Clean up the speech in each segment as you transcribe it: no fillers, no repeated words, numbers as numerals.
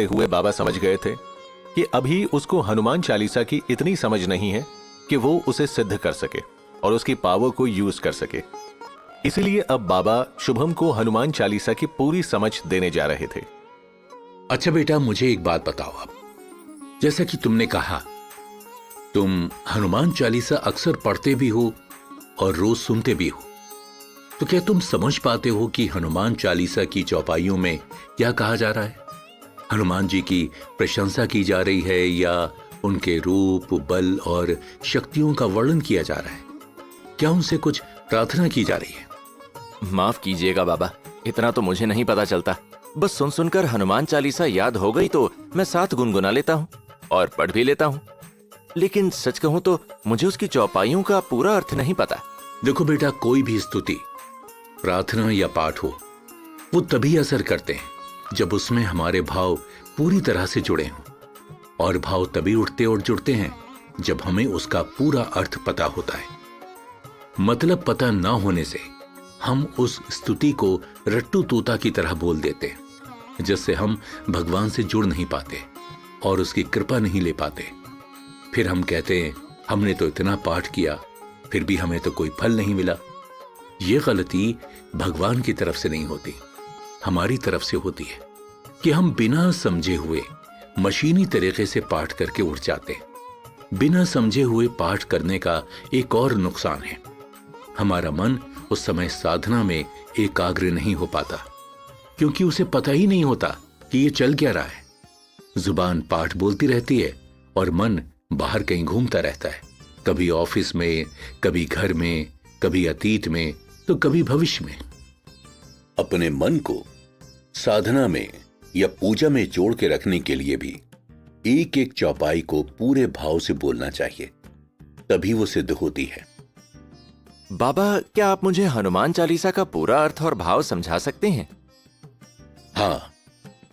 करते हुए बाबा समझ गए थे कि अभी उसको हनुमान चालीसा की इतनी समझ नहीं है कि वो उसे सिद्ध कर सके और उसकी पावर को यूज कर सके। इसीलिए अब बाबा शुभम को हनुमान चालीसा की पूरी समझ देने जा रहे थे। अच्छा बेटा, मुझे एक बात बताओ आप, जैसा कि तुमने कहा तुम हनुमान चालीसा अक्सर पढ़ते भी हो और रोज सुनते भी हो, तो क्या तुम समझ पाते हो कि हनुमान चालीसा की चौपाइयों में क्या कहा जा रहा है? हनुमान जी की प्रशंसा की जा रही है या उनके रूप, बल और शक्तियों का वर्णन किया जा रहा है? क्या उनसे कुछ प्रार्थना की जा रही है? माफ कीजिएगा बाबा, इतना तो मुझे नहीं पता चलता। बस सुन सुनकर हनुमान चालीसा याद हो गई तो मैं साथ गुनगुना लेता हूँ और पढ़ भी लेता हूँ, लेकिन सच कहूँ तो मुझे उसकी चौपाइयों का पूरा अर्थ नहीं पता। देखो बेटा, कोई भी स्तुति, प्रार्थना या पाठ हो, वो तभी असर करते हैं जब उसमें हमारे भाव पूरी तरह से जुड़े हों, और भाव तभी उठते और जुड़ते हैं जब हमें उसका पूरा अर्थ पता होता है। मतलब पता ना होने से हम उस स्तुति को रट्टू तोता की तरह बोल देते हैं, जिससे हम भगवान से जुड़ नहीं पाते और उसकी कृपा नहीं ले पाते। फिर हम कहते हैं हमने तो इतना पाठ किया फिर भी हमें तो कोई फल नहीं मिला। ये गलती भगवान की तरफ से नहीं होती, हमारी तरफ से होती है कि हम बिना समझे हुए मशीनी तरीके से पाठ करके उठ जाते हैं। बिना समझे हुए पाठ करने का एक और नुकसान है, हमारा मन उस समय साधना में एकाग्र नहीं हो पाता, क्योंकि उसे पता ही नहीं होता कि ये चल क्या रहा है। जुबान पाठ बोलती रहती है और मन बाहर कहीं घूमता रहता है, कभी ऑफिस में, कभी घर में, कभी अतीत में, तो कभी भविष्य में। अपने मन को साधना में या पूजा में जोड़ के रखने के लिए भी एक एक चौपाई को पूरे भाव से बोलना चाहिए, तभी वो सिद्ध होती है। बाबा, क्या आप मुझे हनुमान चालीसा का पूरा अर्थ और भाव समझा सकते हैं? हाँ,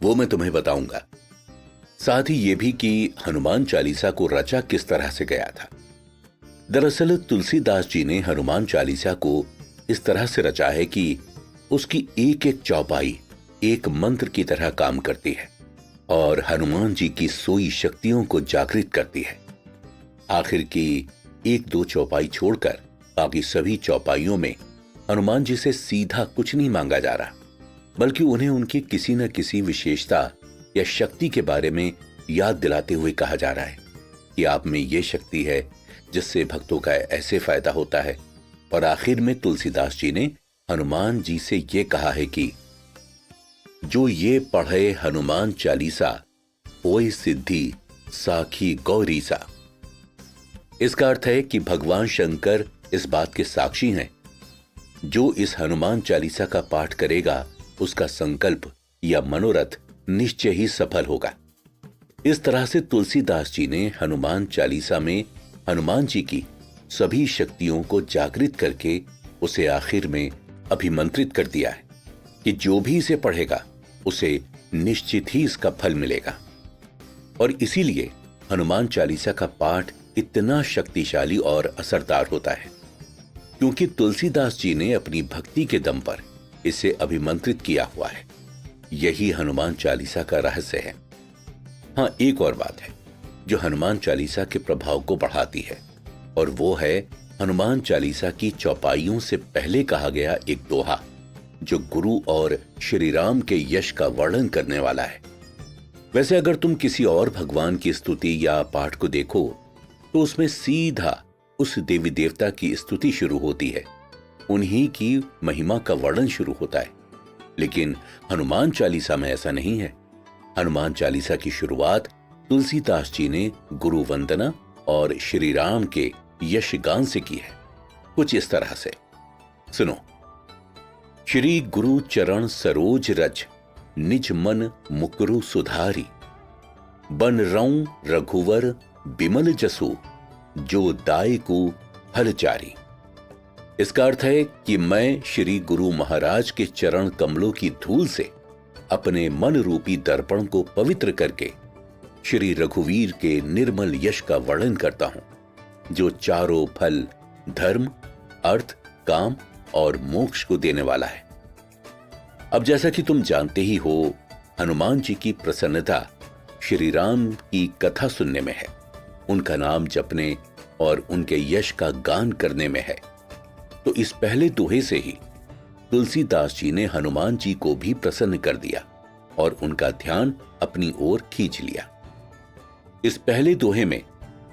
वो मैं तुम्हें बताऊंगा। साथ ही ये भी कि हनुमान चालीसा को रचा किस तरह से गया था। दरअसल तुलसीदास जी ने हनुमान चालीसा को इस तरह से रचा है कि उसकी एक एक चौपाई एक मंत्र की तरह काम करती है और हनुमान जी की सोई शक्तियों को जागृत करती है। आखिर की एक दो चौपाई छोड़कर बाकी सभी चौपाइयों में हनुमान जी से सीधा कुछ नहीं मांगा जा रहा, बल्कि उन्हें उनकी किसी न किसी विशेषता या शक्ति के बारे में याद दिलाते हुए कहा जा रहा है कि आप में ये शक्ति है जिससे भक्तों का ऐसे फायदा होता है। और आखिर में तुलसीदास जी ने हनुमान जी से ये कहा है कि जो ये पढ़े हनुमान चालीसा होए सिद्धि साखी गौरीसा। इसका अर्थ है कि भगवान शंकर इस बात के साक्षी हैं, जो इस हनुमान चालीसा का पाठ करेगा उसका संकल्प या मनोरथ निश्चय ही सफल होगा। इस तरह से तुलसीदास जी ने हनुमान चालीसा में हनुमान जी की सभी शक्तियों को जागृत करके उसे आखिर में अभिमंत्रित कर दिया है कि जो भी इसे पढ़ेगा उसे निश्चित ही इसका फल मिलेगा। और इसीलिए हनुमान चालीसा का पाठ इतना शक्तिशाली और असरदार होता है, क्योंकि तुलसीदास जी ने अपनी भक्ति के दम पर इसे अभिमंत्रित किया हुआ है। यही हनुमान चालीसा का रहस्य है। हाँ, एक और बात है जो हनुमान चालीसा के प्रभाव को बढ़ाती है, और वो है हनुमान चालीसा की चौपाइयों से पहले कहा गया एक दोहा, जो गुरु और श्री राम के यश का वर्णन करने वाला है। वैसे अगर तुम किसी और भगवान की स्तुति या पाठ को देखो तो उसमें सीधा उस देवी देवता की स्तुति शुरू होती है, उन्हीं की महिमा का वर्णन शुरू होता है। लेकिन हनुमान चालीसा में ऐसा नहीं है। हनुमान चालीसा की शुरुआत तुलसीदास जी ने गुरु वंदना और श्री राम के यश गान से की है, कुछ इस तरह से। सुनो। श्री गुरु चरण सरोज रज निज मन मुकुरु सुधारी, बन रऊं रघुवर बिमल जसु जो दायकु फल चारी। इसका अर्थ है कि मैं श्री गुरु महाराज के चरण कमलों की धूल से अपने मन रूपी दर्पण को पवित्र करके श्री रघुवीर के निर्मल यश का वर्णन करता हूं, जो चारों फल धर्म, अर्थ, काम और मोक्ष को देने वाला है। अब जैसा कि तुम जानते ही हो, हनुमान जी की प्रसन्नता श्री राम की कथा सुनने में है, उनका नाम जपने और उनके यश का गान करने में है। तो इस पहले दोहे से ही तुलसीदास जी ने हनुमान जी को भी प्रसन्न कर दिया और उनका ध्यान अपनी ओर खींच लिया। इस पहले दोहे में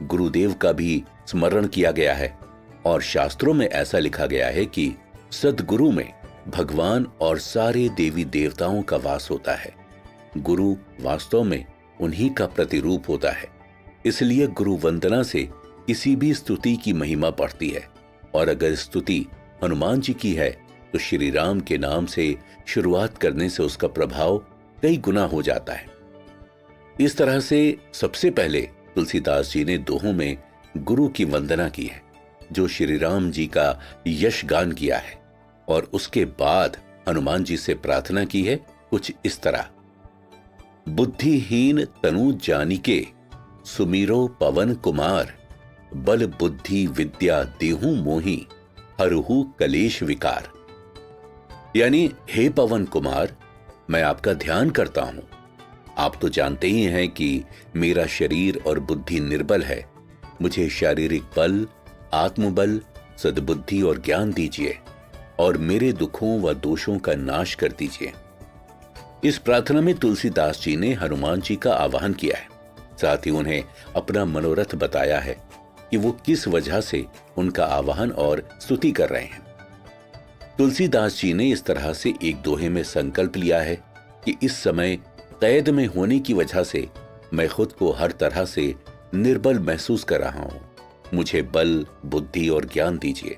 गुरुदेव का भी स्मरण किया गया है और शास्त्रों में ऐसा लिखा गया है कि सद्गुरु में भगवान और सारे देवी देवताओं का वास होता है। गुरु वास्तव में उन्हीं का प्रतिरूप होता है, इसलिए गुरु वंदना से किसी भी स्तुति की महिमा बढ़ती है। और अगर स्तुति हनुमान जी की है तो श्री राम के नाम से शुरुआत करने से उसका प्रभाव कई गुना हो जाता है। इस तरह से सबसे पहले तुलसीदास जी ने दोहों में गुरु की वंदना की है, जो श्री राम जी का यश गान किया है, और उसके बाद हनुमान जी से प्रार्थना की है कुछ इस तरह। बुद्धिहीन तनु जानिके सुमीरो पवन कुमार, बल बुद्धि विद्या देहु मोहि, हरहु कलेश विकार। यानी हे पवन कुमार, मैं आपका ध्यान करता हूं। आप तो जानते ही हैं कि मेरा शरीर और बुद्धि निर्बल है। मुझे शारीरिक बल, आत्मबल, सद्बुद्धि और ज्ञान दीजिए और मेरे दुखों व दोषों का नाश कर दीजिए। इस प्रार्थना में तुलसीदास जी ने हनुमान जी का आवाहन किया है, साथ ही उन्हें अपना मनोरथ बताया है कि वो किस वजह से उनका आवाहन और स्तुति कर रहे हैं। तुलसीदास जी ने इस तरह से एक दोहे में संकल्प लिया है कि इस समय कैद में होने की वजह से मैं खुद को हर तरह से निर्बल महसूस कर रहा हूं। मुझे बल, बुद्धि और ज्ञान दीजिए,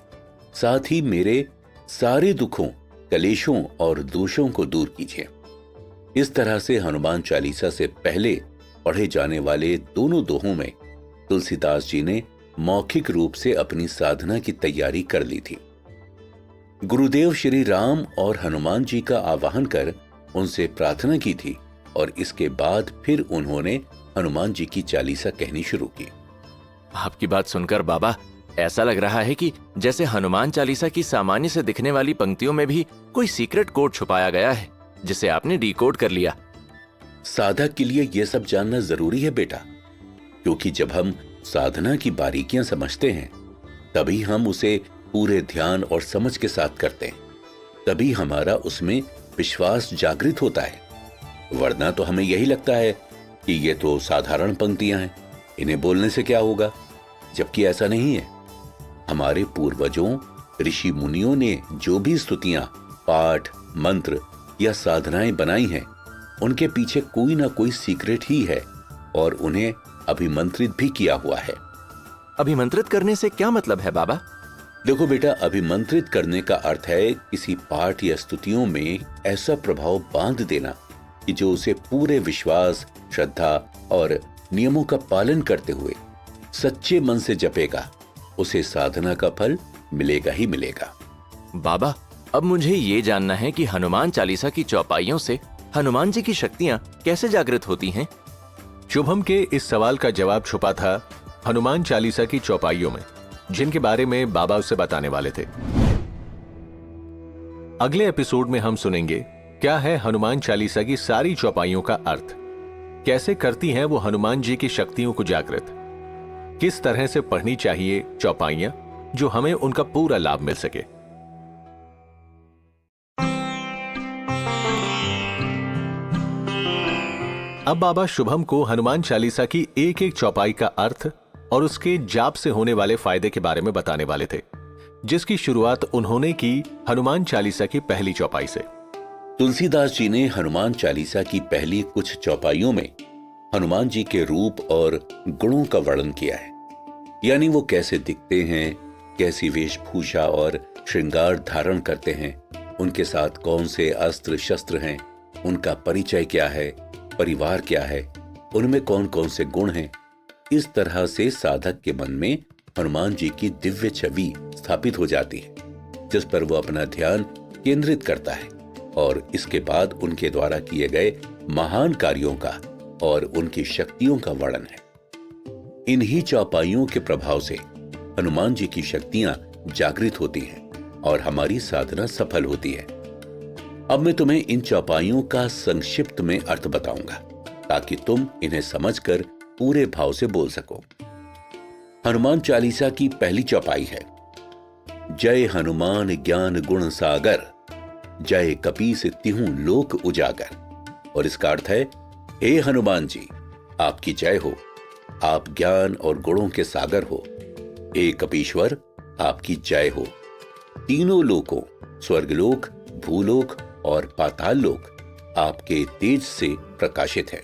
साथ ही मेरे सारे दुखों, कलेशों और दोषों को दूर कीजिए। इस तरह से हनुमान चालीसा से पहले पढ़े जाने वाले दोनों दोहों में तुलसीदास जी ने मौखिक रूप से अपनी साधना की तैयारी कर ली थी। गुरुदेव श्री राम और हनुमान जी का आवाहन कर उनसे प्रार्थना की थी और इसके बाद फिर उन्होंने हनुमान जी की चालीसा कहनी शुरू की। आपकी बात सुनकर बाबा ऐसा लग रहा है कि जैसे हनुमान चालीसा की सामान्य से दिखने वाली पंक्तियों में भी कोई सीक्रेट कोड छुपाया गया है, जिसे आपने डिकोड कर लिया। साधक के लिए यह सब जानना जरूरी है बेटा, क्योंकि जब हम साधना की बारीकियां समझते हैं तभी हम उसे पूरे ध्यान और समझ के साथ करते हैं, तभी हमारा उसमें विश्वास जागृत होता है। वरना तो हमें यही लगता है कि ये तो साधारण पंक्तियां हैं, इन्हें बोलने से क्या होगा, जबकि ऐसा नहीं है। हमारे पूर्वजों, ऋषि मुनियों ने जो भी स्तुतियां, पाठ, मंत्र या साधनाएं बनाई हैं, उनके पीछे कोई ना कोई सीक्रेट ही है और उन्हें अभिमंत्रित भी किया हुआ है। अभिमंत्रित करने से क्या मतलब है बाबा? देखो बेटा, अभिमंत्रित करने का अर्थ है किसी पाठ या स्तुतियों में ऐसा प्रभाव बांध देना कि जो उसे पूरे विश्वास, श्रद्धा और नियमों का पालन करते हुए सच्चे मन से जपेगा, उसे साधना का फल मिलेगा ही मिलेगा। बाबा, अब मुझे ये जानना है कि हनुमान चालीसा की चौपाइयों से हनुमान जी की शक्तियां कैसे जागृत होती हैं? शुभम के इस सवाल का जवाब छुपा था हनुमान चालीसा की चौपाइयों में, जिनके बारे में बाबा उसे बताने वाले थे। अगले एपिसोड में हम सुनेंगे क्या है हनुमान चालीसा की सारी चौपाइयों का अर्थ, कैसे करती हैं वो हनुमान जी की शक्तियों को जागृत, किस तरह से पढ़नी चाहिए चौपाइयां जो हमें उनका पूरा लाभ मिल सके। अब बाबा शुभम को हनुमान चालीसा की एक एक चौपाई का अर्थ और उसके जाप से होने वाले फायदे के बारे में बताने वाले थे, जिसकी शुरुआत उन्होंने की हनुमान चालीसा की पहली चौपाई से। तुलसीदास जी ने हनुमान चालीसा की पहली कुछ चौपाइयों में हनुमान जी के रूप और गुणों का वर्णन किया है, यानी वो कैसे दिखते हैं, कैसी वेशभूषा और श्रृंगार धारण करते हैं, उनके साथ कौन से अस्त्र शस्त्र हैं, उनका परिचय क्या है, परिवार क्या है, उनमें कौन कौन से गुण हैं। इस तरह से साधक के मन में हनुमान जी की दिव्य छवि स्थापित हो जाती है, जिस पर वो अपना ध्यान केंद्रित करता है और इसके बाद उनके द्वारा किए गए महान कार्यों का और उनकी शक्तियों का वर्णन है। इन्हीं चौपाइयों के प्रभाव से हनुमान जी की शक्तियां जागृत होती हैं और हमारी साधना सफल होती है। अब मैं तुम्हें इन चौपाइयों का संक्षिप्त में अर्थ बताऊंगा। ताकि तुम इन्हें समझकर पूरे भाव से बोल सको। हनुमान चालीसा की पहली चौपाई है, जय हनुमान ज्ञान गुण सागर, जय कपीस तिहु लोक उजागर। और इसका अर्थ है, हे हनुमान जी, आपकी जय हो, आप ज्ञान और गुणों के सागर हो। हे कपीश्वर, आपकी जय हो। तीनों लोकों, स्वर्गलोक, भूलोक और पाताल लोक आपके तेज से प्रकाशित है।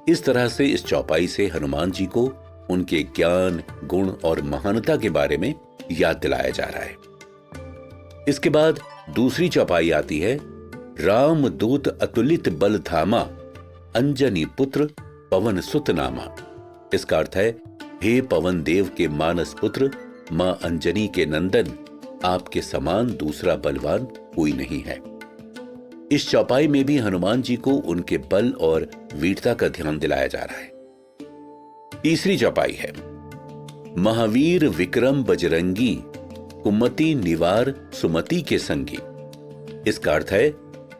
इस तरह से इस चौपाई से हनुमान जी को उनके ज्ञान, गुण और महानता के बारे में याद दिलाया जा रहा है। इसके बाद दूसरी चौपाई आती है, राम दूत अतुलित बल धामा, अंजनी पुत्र पवन सुत नामा। इसका अर्थ है, हे पवन देव के मानस पुत्र, मां अंजनी के नंदन, आपके समान दूसरा बलवान कोई नहीं है। इस चौपाई में भी हनुमान जी को उनके बल और वीरता का ध्यान दिलाया जा रहा है। तीसरी चौपाई है, महावीर विक्रम बजरंगी, कुमति निवार सुमति के संगी। इसका अर्थ है,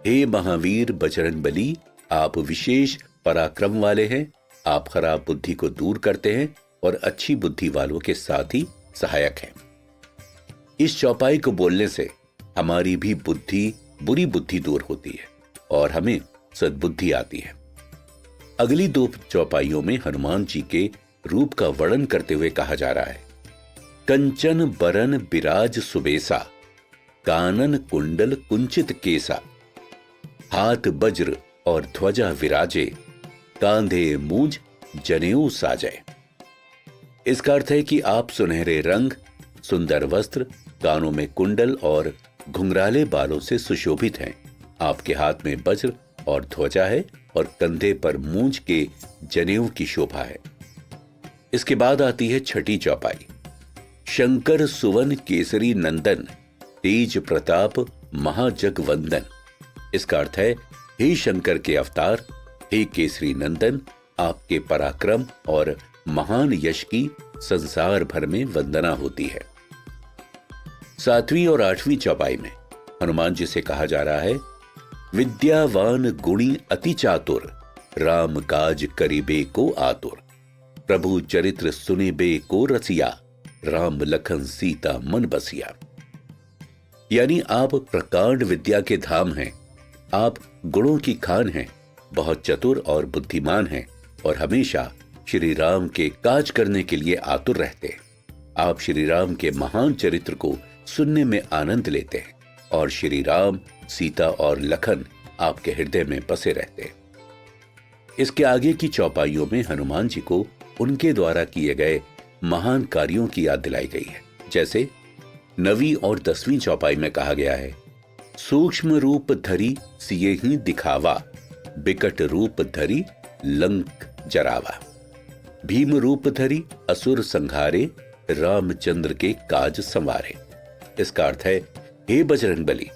हे महावीर बजरंग बली, आप विशेष पराक्रम वाले हैं, आप खराब बुद्धि को दूर करते हैं और अच्छी बुद्धि वालों के साथ ही सहायक हैं। इस चौपाई को बोलने से हमारी भी बुरी बुद्धि दूर होती है और हमें सद्बुद्धि आती है। अगली दो चौपाइयों में हनुमान जी के रूप का वर्णन करते हुए कहा जा रहा है, कंचन बरन बिराज सुबेसा, कानन कुंडल कुंचित केसा, हाथ वज्र और ध्वजा विराजे, कांधे मूंज जनेऊ साजय। इसका अर्थ है कि आप सुनहरे रंग, सुंदर वस्त्र, कानों में कुंडल और घुंघराले बालों से सुशोभित हैं। आपके हाथ में वज्र और ध्वजा है और कंधे पर मूंज के जनेऊ की शोभा है। इसके बाद आती है छठी चौपाई, शंकर सुवन केसरी नंदन, तेज प्रताप महाजगवंदन। इसका अर्थ है, हे शंकर के अवतार, हे केसरी नंदन, आपके पराक्रम और महान यश की संसार भर में वंदना होती है। सातवीं और आठवीं चौपाई में हनुमान जी से कहा जा रहा है, विद्यावान गुणी अति चातुर, राम काज करिबे को आतुर, प्रभु चरित्र सुनिबे को रसिया, राम लखन सीता मन बसिया। यानी आप प्रकांड विद्या के धाम हैं, आप गुणों की खान हैं, बहुत चतुर और बुद्धिमान हैं और हमेशा श्री राम के काज करने के लिए आतुर रहते हैं। आप श्री राम के महान चरित्र को सुनने में आनंद लेते हैं और श्री राम, सीता और लखन आपके हृदय में बसे रहते हैं। इसके आगे की चौपाइयों में हनुमान जी को उनके द्वारा किए गए महान कार्यों की याद दिलाई गई है। जैसे 9वीं और 10वीं चौपाई में कहा गया है, सूक्ष्म रूप धरी सिए ही दिखावा, बिकट रूप धरी लंक जरावा, भीम रूप धरी असुर संहारे, रामचंद्र के काज संवारे। इसका अर्थ है, हे बजरंग बली,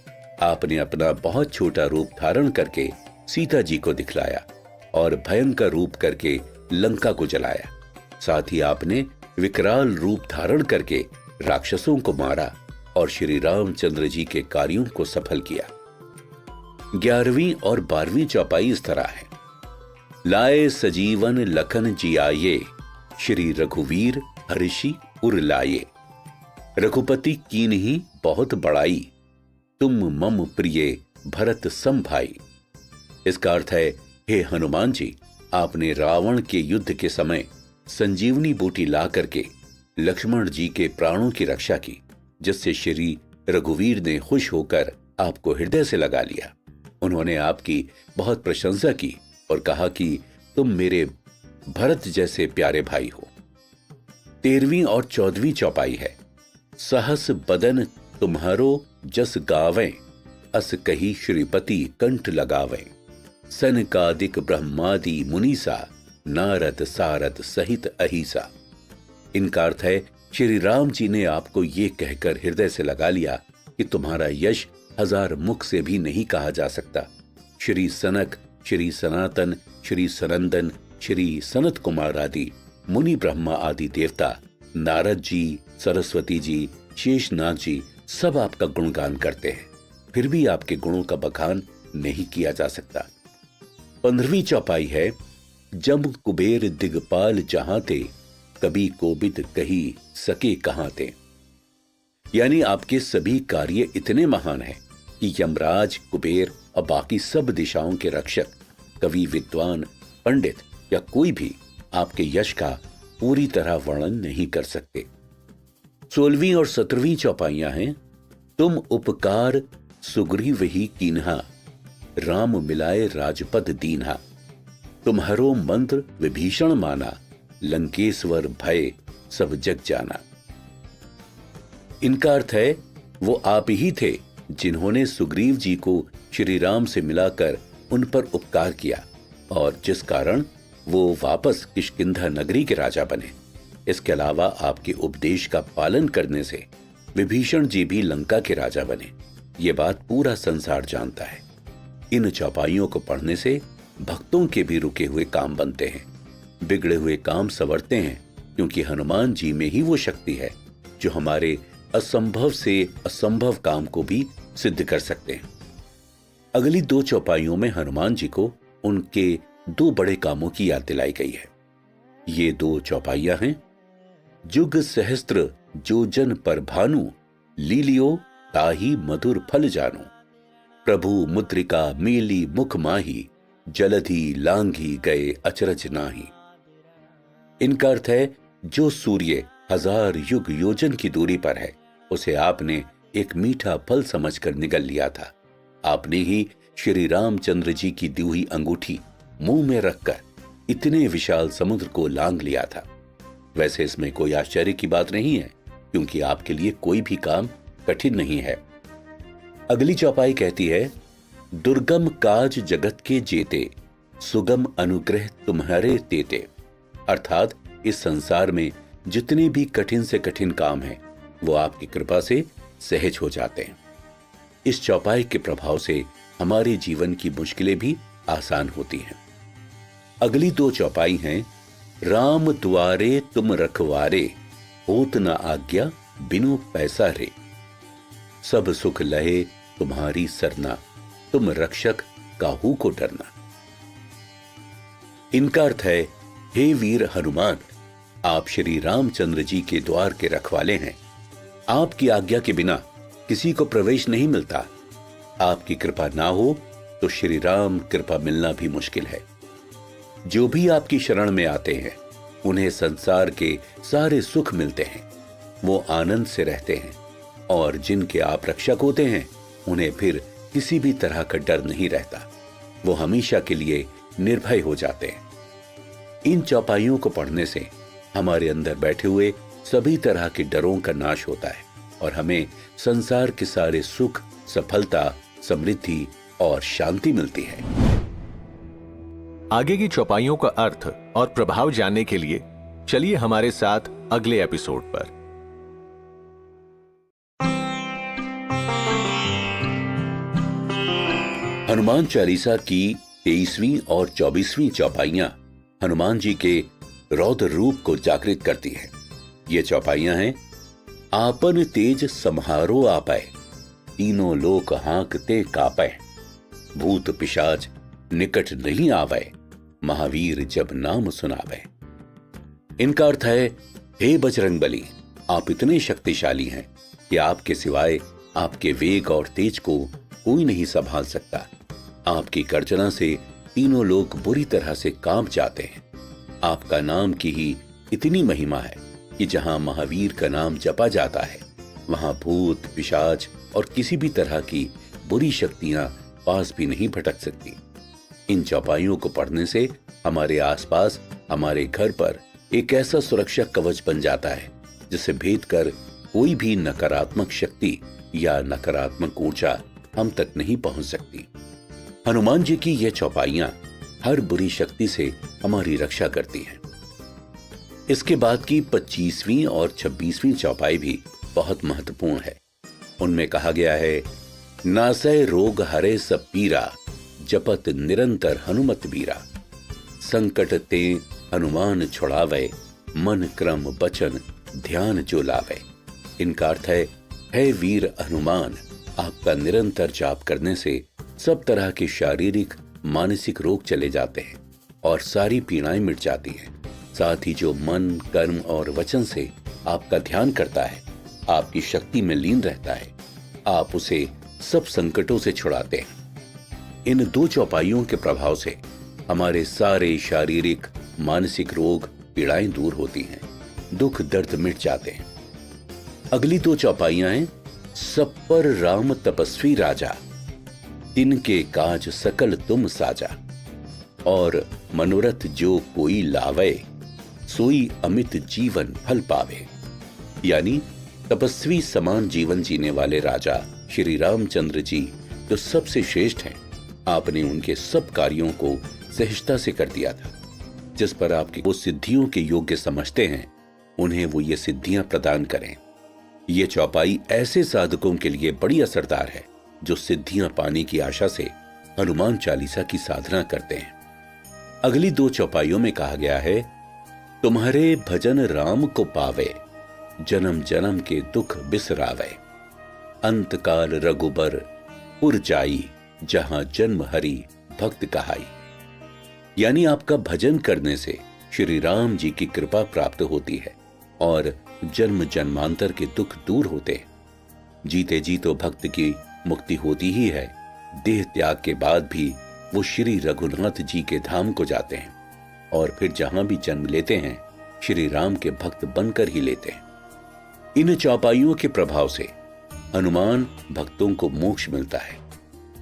आपने अपना बहुत छोटा रूप धारण करके सीता जी को दिखलाया और भयंकर रूप करके लंका को जलाया। साथ ही आपने विकराल रूप धारण करके राक्षसों को मारा और श्री रामचंद्र जी के कार्यों को सफल किया। 11वीं और 12वीं चौपाई इस तरह है, लाए सजीवन लखन जी आये, श्री रघुवीर हर्षि उर लाये, रघुपति कीन्ही बहुत बड़ाई, तुम मम प्रिय भरत सम भाई। इसका अर्थ है, हे हनुमान जी, आपने रावण के युद्ध के समय संजीवनी बूटी ला करके लक्ष्मण जी के प्राणों की रक्षा की, जिससे श्री रघुवीर ने खुश होकर आपको हृदय से लगा लिया। उन्होंने आपकी बहुत प्रशंसा की और कहा कि तुम मेरे भरत जैसे प्यारे भाई हो। 13वीं और 14वीं चौपाई है, सहस बदन तुम्हारो जस गावें, अस कही श्रीपति कंठ लगावें, सनकादिक ब्रह्मादि मुनीसा, नारद सारद सहित अहिसा। इनका अर्थ है, श्री राम जी ने आपको ये कहकर हृदय से लगा लिया कि तुम्हारा यश 1000 मुख से भी नहीं कहा जा सकता। श्री सनक, श्री सनातन, श्री सनंदन, श्री सनत कुमार आदि मुनि ब्रह्मा आदि देवता, नारद जी, सरस्वती जी, शेषनाग जी सब आपका गुणगान करते हैं, फिर भी आपके गुणों का बखान नहीं किया जा सकता। 15वीं चौपाई है, जब कुबेर दिगपाल जहां थे, कभी कोबिद कही सके कहां थे। यानी आपके सभी कार्य इतने महान हैं कि यमराज, कुबेर और बाकी सब दिशाओं के रक्षक, कवि, विद्वान, पंडित या कोई भी आपके यश का पूरी तरह वर्णन नहीं कर सकते। 16वीं और 17वीं चौपाइयां हैं, तुम उपकार सुग्रीव ही कीन्हा, राम मिलाए राजपद दीन्हा। तुम्हारो मंत्र विभीषण माना, लंकेश्वर भय सब जग जाना। इनका अर्थ है वो आप ही थे जिन्होंने सुग्रीव जी को श्री राम से मिलाकर उन पर उपकार किया और जिस कारण वो वापस किष्किंधा नगरी के राजा बने। इसके अलावा आपके उपदेश का पालन करने से विभीषण जी भी लंका के राजा बने। ये बात पूरा संसार जानता है। इन चौपाइयों को पढ़ने से भक्तों के भी रुके हुए काम बनते हैं, बिगड़े हुए काम संवरते हैं, क्योंकि हनुमान जी में ही वो शक्ति है जो हमारे असंभव से असंभव काम को भी सिद्ध कर सकते हैं। अगली 2 चौपाइयों में हनुमान जी को उनके 2 बड़े कामों की याद दिलाई गई है। ये 2 चौपाइयां हैं, जुग सहस्त्र जो जन पर भानु, लीलियो ताही मधुर फल जानो। प्रभु मुद्रिका मेली मुख माही, जलधि लांघी गए अचरज नाही। इनका अर्थ है, जो सूर्य 1000 युग योजन की दूरी पर है, उसे आपने एक मीठा फल समझकर निगल लिया था। आपने ही श्री रामचंद्र जी की दी हुई अंगूठी मुंह में रखकर इतने विशाल समुद्र को लांघ लिया था। वैसे इसमें कोई आश्चर्य की बात नहीं है, क्योंकि आपके लिए कोई भी काम कठिन नहीं है। अगली चौपाई कहती है, दुर्गम काज जगत के जेते, सुगम अनुग्रह तुम्हारे तेते। अर्थात इस संसार में जितने भी कठिन से कठिन काम हैं, वो आपकी कृपा से सहज हो जाते हैं। इस चौपाई के प्रभाव से हमारे जीवन की मुश्किलें भी आसान होती हैं। अगली 2 चौपाई हैं, राम द्वारे तुम रखवारे, होत न आज्ञा बिनु पैसा रे। सब सुख लहे तुम्हारी सरना, तुम रक्षक काहू को डरना। इनका अर्थ है, हे वीर हनुमान, आप श्री रामचंद्र जी के द्वार के रखवाले हैं। आपकी आज्ञा के बिना किसी को प्रवेश नहीं मिलता। आपकी कृपा ना हो तो श्री राम कृपा मिलना भी मुश्किल है। जो भी आपकी शरण में आते हैं, उन्हें संसार के सारे सुख मिलते हैं, वो आनंद से रहते हैं, और जिनके आप रक्षक होते हैं, उन्हें फिर किसी भी तरह का डर नहीं रहता। वो हमेशा के लिए निर्भय हो जाते हैं। इन चौपाइयों को पढ़ने से हमारे अंदर बैठे हुए सभी तरह के डरों का नाश होता है और हमें संसार के सारे सुख, सफलता, समृद्धि और शांति मिलती है। आगे की चौपाइयों का अर्थ और प्रभाव जानने के लिए चलिए हमारे साथ अगले एपिसोड पर। हनुमान चालीसा की 23वीं और 24वीं चौपाइयां हनुमान जी के रौद्र रूप को जागृत करती हैं। ये चौपाइयां हैं, आपन तेज सम्हारो आपै, तीनों लोक हांकते कापै, भूत पिशाच निकट नहीं आवै, महावीर जब नाम सुनावै। इनका अर्थ है, हे बजरंगबली, आप इतने शक्तिशाली हैं कि आपके सिवाय आपके वेग और तेज को कोई नहीं संभाल सकता। आपकी गर्जना से तीनों लोग बुरी तरह से कांप जाते हैं। आपका नाम की ही इतनी महिमा है कि जहां महावीर का नाम जपा जाता है, वहां भूत, पिशाच और किसी भी तरह की बुरी शक्तियां पास भी नहीं भटक सकती। इन चौपाइयों को पढ़ने से हमारे आसपास, हमारे घर पर एक ऐसा सुरक्षा कवच बन जाता है जिसे भेद कर कोई भी नकारात्मक शक्ति या नकारात्मक ऊर्जा हम तक नहीं पहुंच सकती। हनुमान जी की ये चौपाइयां हर बुरी शक्ति से हमारी रक्षा करती हैं। इसके बाद की 25वीं और 26वीं चौपाई भी बहुत महत्वपूर्ण है। उनमें कहा गया है, नासै रोग हरे सब पीरा, जपत निरंतर हनुमत बीरा। संकट ते हनुमान छुड़ावे, मन क्रम बचन ध्यान जो लावे। इनका अर्थ है, हे वीर हनुमान, आपका निरंतर जाप करने से सब तरह के शारीरिक मानसिक रोग चले जाते हैं और सारी पीड़ाएं मिट जाती हैं। साथ ही जो मन, कर्म और वचन से आपका ध्यान करता है, आपकी शक्ति में लीन रहता है, आप उसे सब संकटों से छुड़ाते हैं। इन 2 चौपाइयों के प्रभाव से हमारे सारे शारीरिक, मानसिक रोग, पीड़ाएं दूर होती हैं, दुख दर्द मिट जाते हैं। अगली 2 चौपाइयां हैं सब पर राम तपस्वी राजा, तिनके काज सकल तुम साजा, और मनोरथ जो कोई लावे, सोई अमित जीवन फल पावे। यानी तपस्वी समान जीवन जीने वाले राजा श्री रामचंद्र जी जो सबसे श्रेष्ठ हैं, आपने उनके सब कार्यों को सहजता से कर दिया था। जिस पर आपके वो सिद्धियों के योग्य समझते हैं, उन्हें वो ये सिद्धियां प्रदान करें। ये चौपाई ऐसे साधकों के लिए बड़ी असरदार है जो सिद्धियां पाने की आशा से हनुमान चालीसा की साधना करते हैं। अगली 2 चौपाइयों में कहा गया है, तुम्हारे भजन राम को पावे, जन्म जन्म के दुख बिसरावे, अंत काल रघुबर पुर जाई, जहां जन्म हरि भक्त कहाई। यानी आपका भजन करने से श्री राम जी की कृपा प्राप्त होती है और जन्म जन्मांतर के दुख दूर होते हैं। जीते जी तो भक्त की मुक्ति होती ही है, देह त्याग के बाद भी वो श्री रघुनाथ जी के धाम को जाते हैं और फिर जहां भी जन्म लेते हैं श्री राम के भक्त बनकर ही लेते हैं। इन चौपाइयों के प्रभाव से हनुमान भक्तों को मोक्ष मिलता है।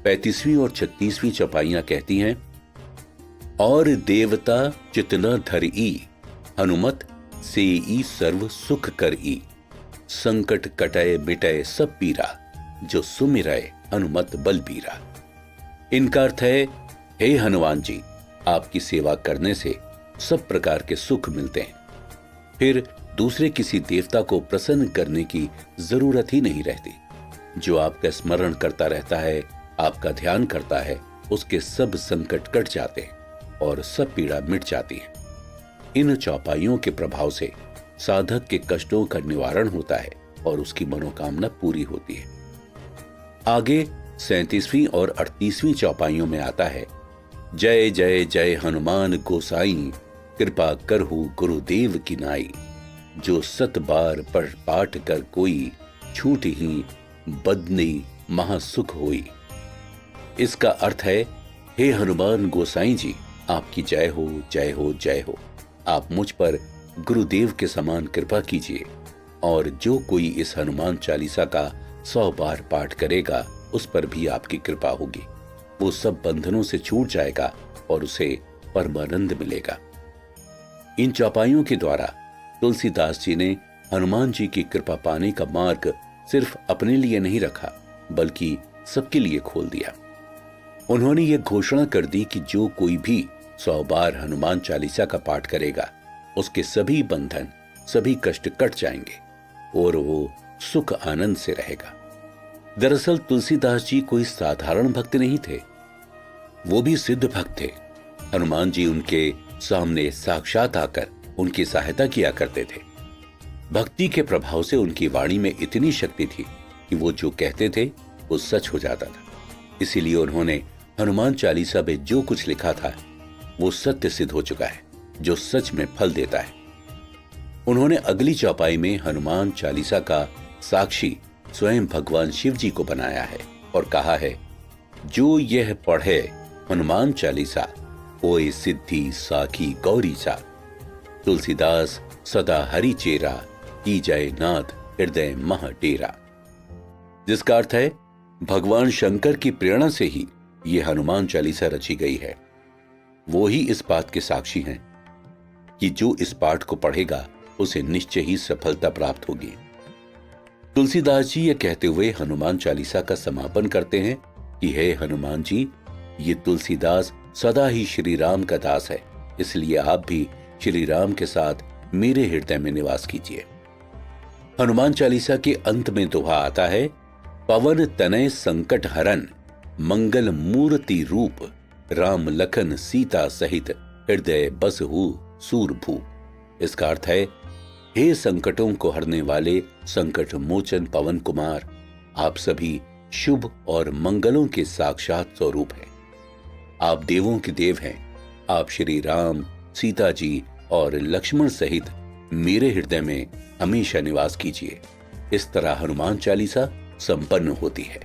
35वीं और 36वीं चौपाइयां कहती हैं, और देवता चितना धरई, हनुमत से ई सर्व सुख कर ई, संकट कटय मिटय सब पीरा, जो सुमिरय हनुमत बलबीरा। इनका अर्थ है, हे हनुमान जी, आपकी सेवा करने से सब प्रकार के सुख मिलते हैं, फिर दूसरे किसी देवता को प्रसन्न करने की जरूरत ही नहीं रहती। जो आपका स्मरण करता रहता है, आपका ध्यान करता है, उसके सब संकट कट जाते हैं और सब पीड़ा मिट जाती है। इन चौपाइयों के प्रभाव से साधक के कष्टों का निवारण होता है और उसकी मनोकामना पूरी होती है। आगे 37वीं और 38वीं चौपाइयों में आता है, जय जय जय हनुमान गोसाई, कृपा करहु गुरुदेव की नाई, जो 7 बार पढ़ पाठ कर कोई, छूट ही बदनी महासुख होई। इसका अर्थ है, हे हनुमान गोसाई जी, आपकी जय हो, जय हो, जय हो। आप मुझ पर गुरुदेव के समान कृपा कीजिए और जो कोई इस हनुमान चालीसा का 100 बार पाठ करेगा, उस पर भी आपकी कृपा होगी। वो सब बंधनों से छूट जाएगा और उसे परमानंद मिलेगा। इन चौपाइयों के द्वारा तुलसीदास जी ने हनुमान जी की कृपा पाने का मार्ग सिर्फ अपने लिए नहीं रखा, बल्कि सबके लिए खोल दिया। उन्होंने ये घोषणा कर दी कि जो कोई भी 100 बार हनुमान चालीसा का पाठ करेगा, उसके सभी बंधन, सभी कष्ट कट जाएंगे और वो सुख आनंद से रहेगा। दरअसल तुलसीदास जी कोई साधारण भक्त नहीं थे, वो भी सिद्ध भक्त थे। हनुमान जी उनके सामने साक्षात आकर उनकी सहायता किया करते थे। भक्ति के प्रभाव से उनकी वाणी में इतनी शक्ति थी कि वो जो कहते थे वो सच हो जाता था। इसीलिए उन्होंने हनुमान चालीसा में जो कुछ लिखा था वो सत्य सिद्ध हो चुका है, जो सच में फल देता है। उन्होंने अगली चौपाई में हनुमान चालीसा का साक्षी स्वयं भगवान शिव जी को बनाया है और कहा है, जो यह पढ़े हनुमान चालीसा, होए सिद्धि साखी गौरी सा, तुलसीदास सदा हरि चेरा, की जय नाथ हृदय मह डेरा। जिसका अर्थ है, भगवान शंकर की प्रेरणा से ही ये हनुमान चालीसा रची गई है। वो ही इस बात के साक्षी हैं कि जो इस पाठ को पढ़ेगा उसे निश्चय ही सफलता प्राप्त होगी। तुलसीदास जी ये कहते हुए हनुमान चालीसा का समापन करते हैं कि हे हनुमान जी, ये तुलसीदास सदा ही श्री राम का दास है, इसलिए आप भी श्री राम के साथ मेरे हृदय में निवास कीजिए। हनुमान चालीसा के अंत में दोहा आता है, पवन तनय संकट हरन, मंगल मूर्ति रूप, राम लखन सीता सहित हृदय बसहु सूरभू। इसका अर्थ है, हे संकटों को हरने वाले संकट मोचन पवन कुमार, आप सभी शुभ और मंगलों के साक्षात स्वरूप हैं। आप देवों के देव हैं। आप श्री राम, सीता जी और लक्ष्मण सहित मेरे हृदय में हमेशा निवास कीजिए। इस तरह हनुमान चालीसा संपन्न होती है।